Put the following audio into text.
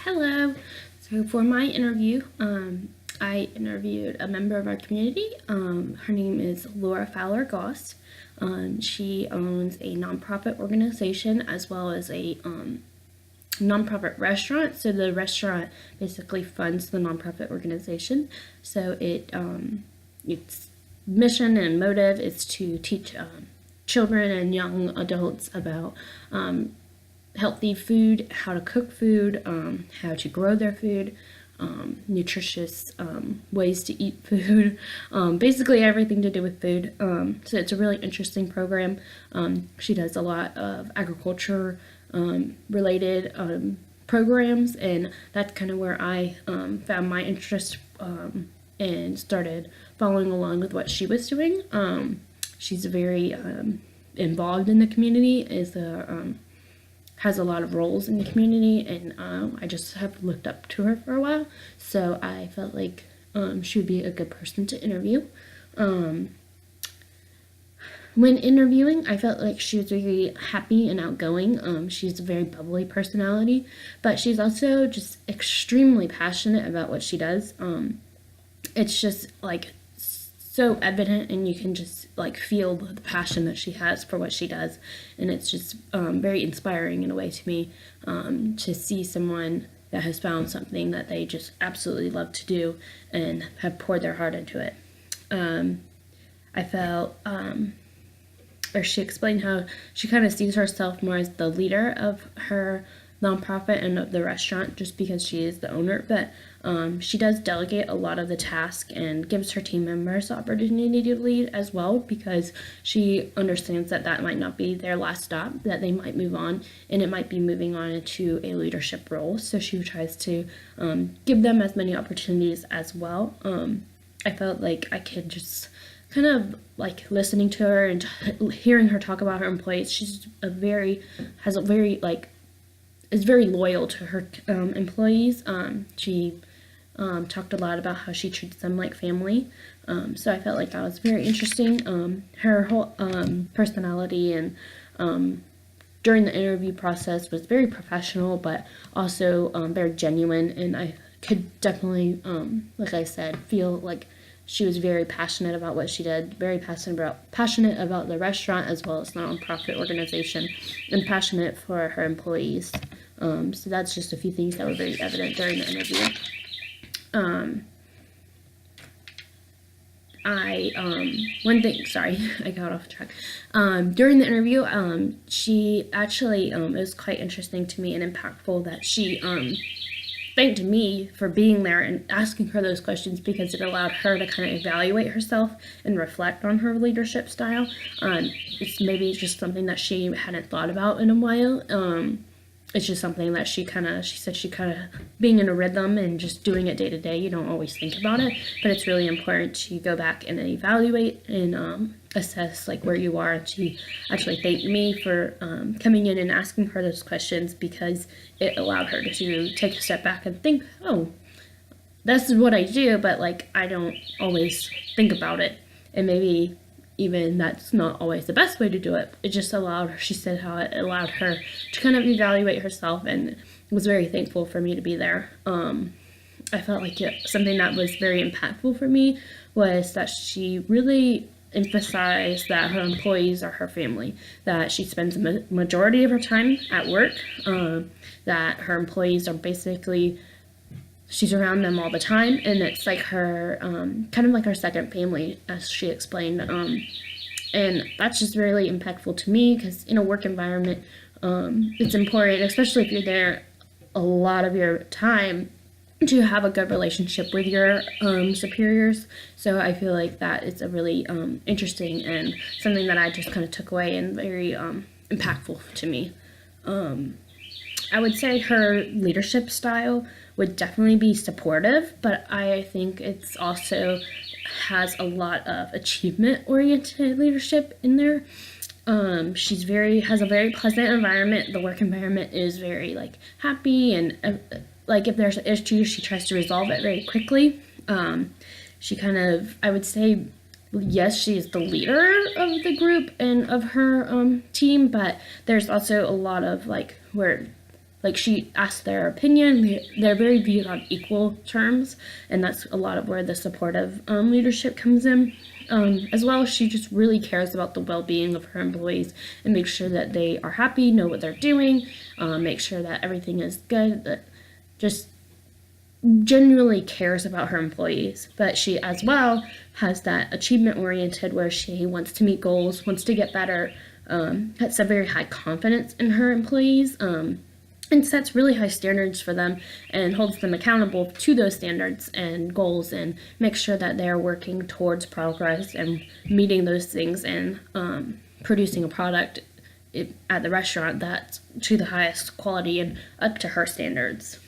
Hello. So for my interview, I interviewed a member of our community. Her name is Laura Fowler Goss. She owns a nonprofit organization as well as a nonprofit restaurant. So the restaurant basically funds the nonprofit organization. So its mission and motive is to teach children and young adults about healthy food, how to cook food, how to grow their food, nutritious ways to eat food, basically everything to do with food. So it's a really interesting program. She does a lot of agriculture related programs, and that's kind of where I found my interest and started following along with what she was doing. She's very involved in the community, has a lot of roles in the community, and I just have looked up to her for a while, so I felt like she would be a good person to interview. When interviewing, I felt like she was very happy and outgoing. She's a very bubbly personality, but she's also just extremely passionate about what she does. It's just like so evident, and you can just like feel the passion that she has for what she does, and it's just very inspiring in a way to me, to see someone that has found something that they just absolutely love to do and have poured their heart into it. I felt or she explained how she kind of sees herself more as the leader of her nonprofit and of the restaurant, just because she is the owner, but she does delegate a lot of the task and gives her team members the opportunity to lead as well, because she understands that that might not be their last stop, that they might move on, and it might be moving on into a leadership role. So she tries to give them as many opportunities as well. I felt like I could just kind of like listening to her and hearing her talk about her employees. She's is very loyal to her employees. She talked a lot about how she treats them like family. So I felt like that was very interesting. Her whole personality and during the interview process was very professional, but also very genuine. And I could definitely, like I said, feel like she was very passionate about what she did, very passionate about the restaurant as well as the nonprofit organization, and passionate for her employees. So that's just a few things that were very evident during the interview. One thing, sorry, I got off track. During the interview, she actually, it was quite interesting to me and impactful that she, thanked me for being there and asking her those questions, because it allowed her to kind of evaluate herself and reflect on her leadership style. It's maybe just something that she hadn't thought about in a while. It's just something that she said being in a rhythm and just doing it day to day, you don't always think about it, but it's really important to go back and evaluate and assess like where you are. And she actually thanked me for coming in and asking her those questions, because it allowed her to take a step back and think, oh, this is what I do, but like I don't always think about it, and maybe even that's not always the best way to do it. It just allowed her, she said how it allowed her to kind of evaluate herself, and was very thankful for me to be there. I felt like something that was very impactful for me was that she really emphasized that her employees are her family, that she spends the majority of her time at work, that her employees are basically, she's around them all the time, and it's like her, kind of like her second family, as she explained. And that's just really impactful to me, because in a work environment, it's important, especially if you're there a lot of your time, to have a good relationship with your superiors. So I feel like that is a really interesting and something that I just kind of took away and very impactful to me. I would say her leadership style would definitely be supportive, but I think it's also has a lot of achievement-oriented leadership in there. Has a very pleasant environment. The work environment is very like happy, and like if there's an issue, she tries to resolve it very quickly. She kind of, I would say, yes, she is the leader of the group and of her team, but there's also a lot of like where like she asks their opinion. They're very viewed on equal terms, and that's a lot of where the supportive leadership comes in. As well, she just really cares about the well-being of her employees and makes sure that they are happy, know what they're doing, make sure that everything is good, that just genuinely cares about her employees. But she as well has that achievement oriented where she wants to meet goals, wants to get better, has a very high confidence in her employees, and sets really high standards for them and holds them accountable to those standards and goals, and makes sure that they're working towards progress and meeting those things, and producing a product at the restaurant that's to the highest quality and up to her standards.